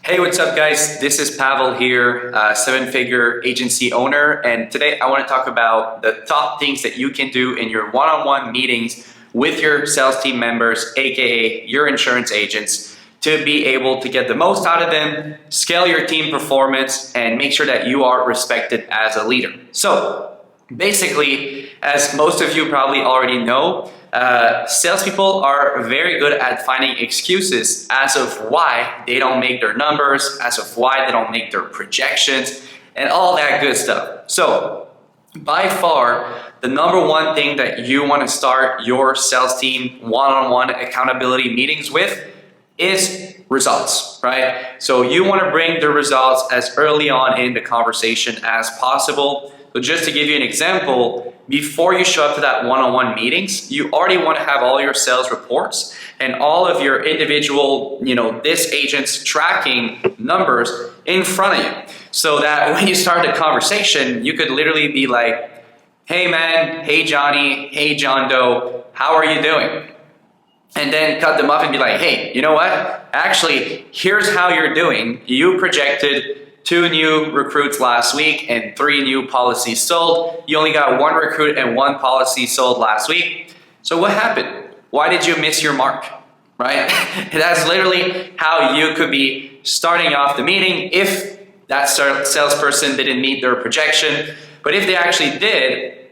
Hey, what's up, guys? This is Pavel here, seven-figure agency owner, and today I want to talk about the top things that you can do in your one-on-one meetings with your sales team members, aka your insurance agents, to be able to get the most out of them, scale your team performance, and make sure that you are respected as a leader. So basically, as most of you probably already know, salespeople are very good at finding excuses as of why they don't make their numbers, as of why they don't make their projections, and all that good stuff. So by far, the number one thing that you want to start your sales team one-on-one accountability meetings with is results, right? So you want to bring the results as early on in the conversation as possible. So just to give you an example, before you show up to that one-on-one meetings, you already want to have all your sales reports and all of your individual, this agent's tracking numbers in front of you. So that when you start the conversation, you could literally be like, hey man, hey Johnny, hey John Doe, how are you doing? And then cut them up and be like, hey, you know what? Actually, here's how you're doing. You projected 2 new recruits last week and 3 new policies sold. You only got 1 recruit and 1 policy sold last week. So what happened? Why did you miss your mark, right? That's literally how you could be starting off the meeting if that salesperson didn't meet their projection. But if they actually did,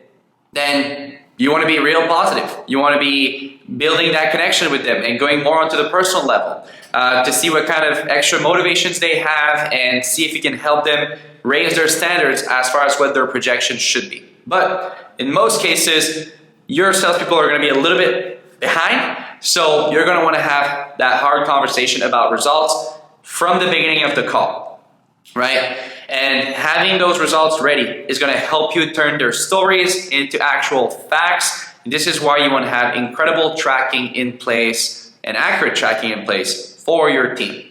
then you want to be real positive. You want to be building that connection with them and going more onto the personal level to see what kind of extra motivations they have and see if you can help them raise their standards as far as what their projections should be. But in most cases, your salespeople are going to be a little bit behind, so you're going to want to have that hard conversation about results from the beginning of the call, right? And having those results ready is going to help you turn their stories into actual facts. This is why you want to have incredible tracking in place and accurate tracking in place for your team.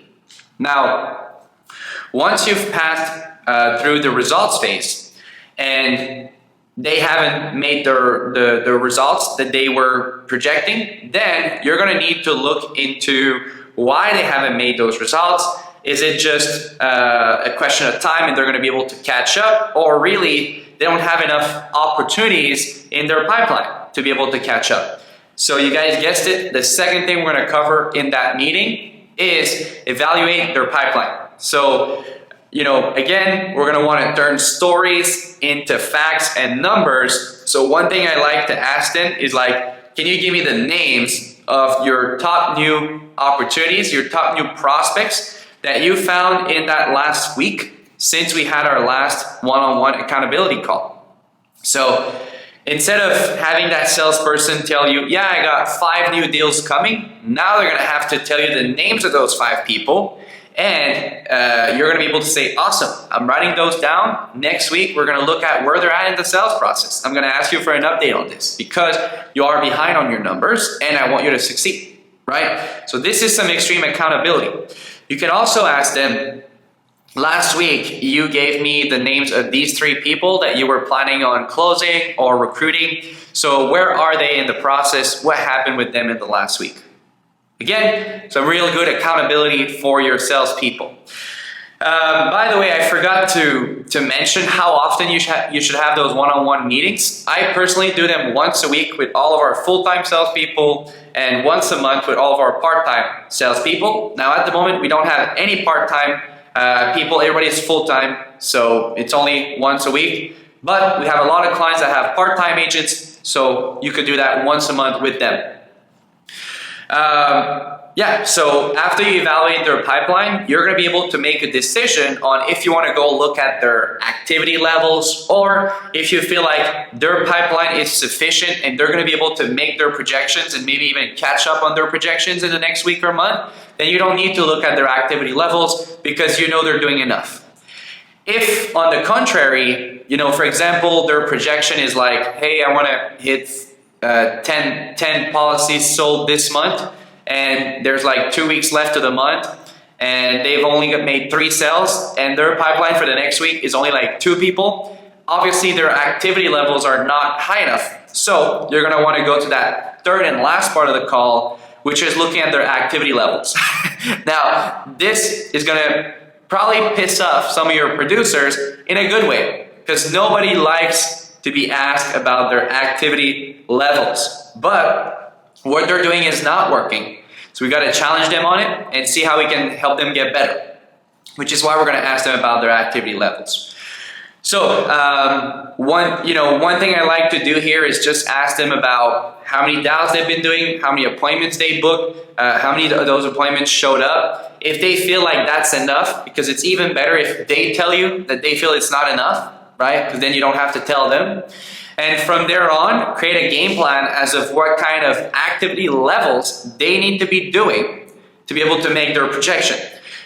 Now, once you've passed through the results phase and they haven't made the results that they were projecting, then you're going to need to look into why they haven't made those results. Is it just a question of time and they're going to be able to catch up, or really they don't have enough opportunities in their pipeline to be able to catch up? So you guys guessed it, the second thing we're going to cover in that meeting is evaluate their pipeline. So, again, we're going to want to turn stories into facts and numbers. So one thing I like to ask them is like, can you give me the names of your top new opportunities, your top new prospects that you found in that last week since we had our last one-on-one accountability call? So instead of having that salesperson tell you, yeah, I got 5 new deals coming, now they're going to have to tell you the names of those 5 people, and you're going to be able to say, awesome, I'm writing those down. Next week, we're going to look at where they're at in the sales process. I'm going to ask you for an update on this because you are behind on your numbers and I want you to succeed, right? So this is some extreme accountability. You can also ask them, last week, you gave me the names of these 3 people that you were planning on closing or recruiting. So where are they in the process? What happened with them in the last week? Again, some real good accountability for your salespeople. By the way, I forgot to mention how often you should have those one-on-one meetings. I personally do them once a week with all of our full-time salespeople and once a month with all of our part-time salespeople. Now, at the moment, we don't have any part-time people. Everybody's full-time, so it's only once a week. But we have a lot of clients that have part-time agents, so you could do that once a month with them. So after you evaluate their pipeline, you're going to be able to make a decision on if you want to go look at their activity levels, or if you feel like their pipeline is sufficient and they're going to be able to make their projections and maybe even catch up on their projections in the next week or month, then you don't need to look at their activity levels because you know they're doing enough. If, on the contrary, for example, their projection is like, hey, I want to hit 10 policies sold this month, and there's like 2 weeks left of the month, and they've only made 3 sales, and their pipeline for the next week is only like 2 people. Obviously, their activity levels are not high enough. So you're going to want to go to that third and last part of the call, which is looking at their activity levels. Now, this is gonna probably piss off some of your producers in a good way, because nobody likes to be asked about their activity levels. But what they're doing is not working. So we gotta challenge them on it and see how we can help them get better, which is why we're gonna ask them about their activity levels. So one thing I like to do here is just ask them about how many DAOs they've been doing, how many appointments they booked, how many of those appointments showed up. If they feel like that's enough, because it's even better if they tell you that they feel it's not enough, right? Because then you don't have to tell them. And from there on, create a game plan as of what kind of activity levels they need to be doing to be able to make their projection.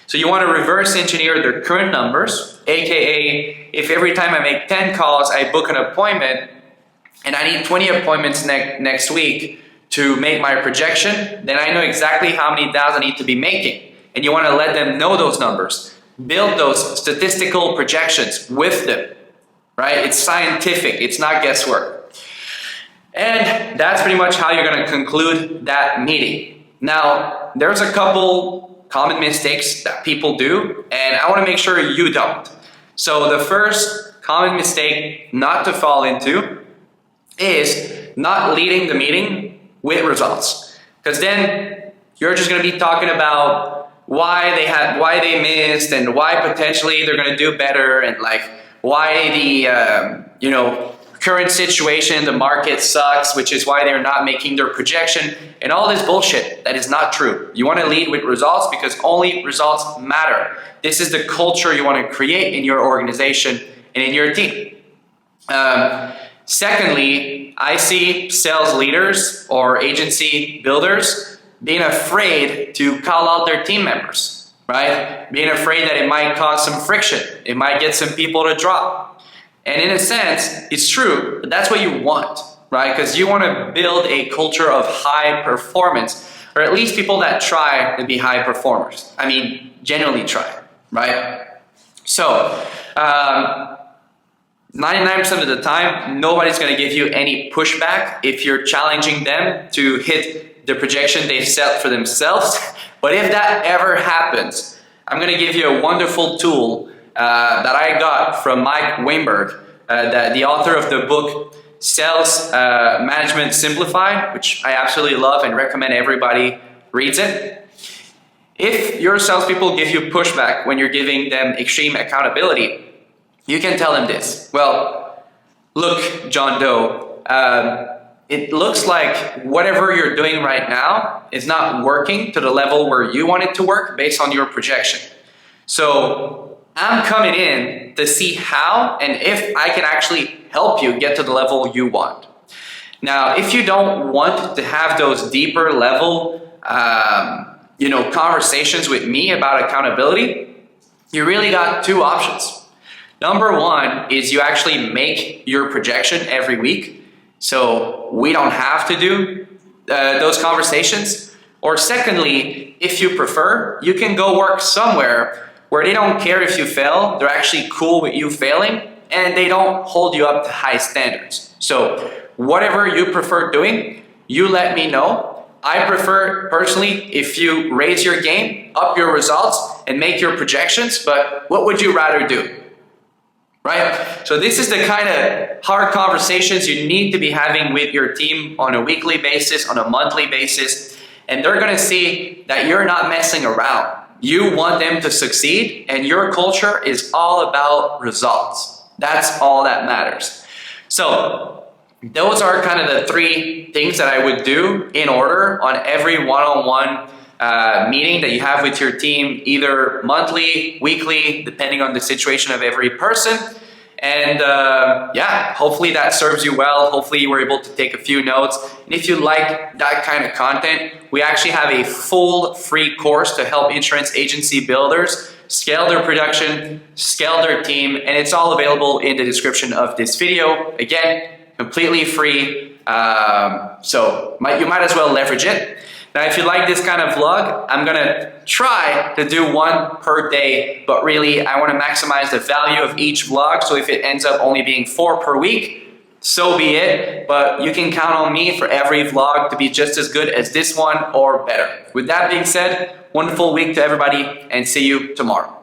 So you want to reverse engineer their current numbers, aka if every time I make 10 calls, I book an appointment and I need 20 appointments next week to make my projection, then I know exactly how many DAOs I need to be making. And you want to let them know those numbers. Build those statistical projections with them, right? It's scientific, it's not guesswork. And that's pretty much how you're going to conclude that meeting. Now, there's a couple common mistakes that people do, and I want to make sure you don't. So the first common mistake not to fall into is not leading the meeting with results, because then you're just going to be talking about why they missed and why potentially they're going to do better, and like why the current situation, the market sucks, which is why they're not making their projection, and all this bullshit that is not true. You want to lead with results because only results matter. This is the culture you want to create in your organization and in your team. Secondly, I see sales leaders or agency builders being afraid to call out their team members, right? Being afraid that it might cause some friction. It might get some people to drop. And in a sense, it's true, but that's what you want, right? Because you want to build a culture of high performance, or at least people that try to be high performers. I mean, genuinely try, right? So, 99% of the time, nobody's going to give you any pushback if you're challenging them to hit the projection they've set for themselves. But if that ever happens, I'm going to give you a wonderful tool that I got from Mike Weinberg, the author of the book Sales Management Simplified, which I absolutely love and recommend everybody reads it. If your salespeople give you pushback when you're giving them extreme accountability, you can tell them this. Well, look, John Doe, it looks like whatever you're doing right now is not working to the level where you want it to work based on your projection. So I'm coming in to see how and if I can actually help you get to the level you want. Now, if you don't want to have those deeper level, conversations with me about accountability, you really got two options. Number one is you actually make your projection every week, so we don't have to do those conversations. Or secondly, if you prefer, you can go work somewhere where they don't care if you fail, they're actually cool with you failing, and they don't hold you up to high standards. So whatever you prefer doing, you let me know. I prefer, personally, if you raise your game, up your results, and make your projections, but what would you rather do? Right? So this is the kind of hard conversations you need to be having with your team on a weekly basis, on a monthly basis, and they're gonna see that you're not messing around. You want them to succeed, and your culture is all about results. That's all that matters. So those are kind of the three things that I would do in order on every one-on-one meeting that you have with your team, either monthly, weekly, depending on the situation of every person. And hopefully that serves you well. Hopefully you were able to take a few notes. And if you like that kind of content, we actually have a full free course to help insurance agency builders scale their production, scale their team, and it's all available in the description of this video. Again, completely free, so you might as well leverage it. Now, if you like this kind of vlog, I'm gonna try to do one per day, but really I wanna maximize the value of each vlog, so if it ends up only being 4 per week, so be it. But you can count on me for every vlog to be just as good as this one or better. With that being said, wonderful week to everybody and see you tomorrow.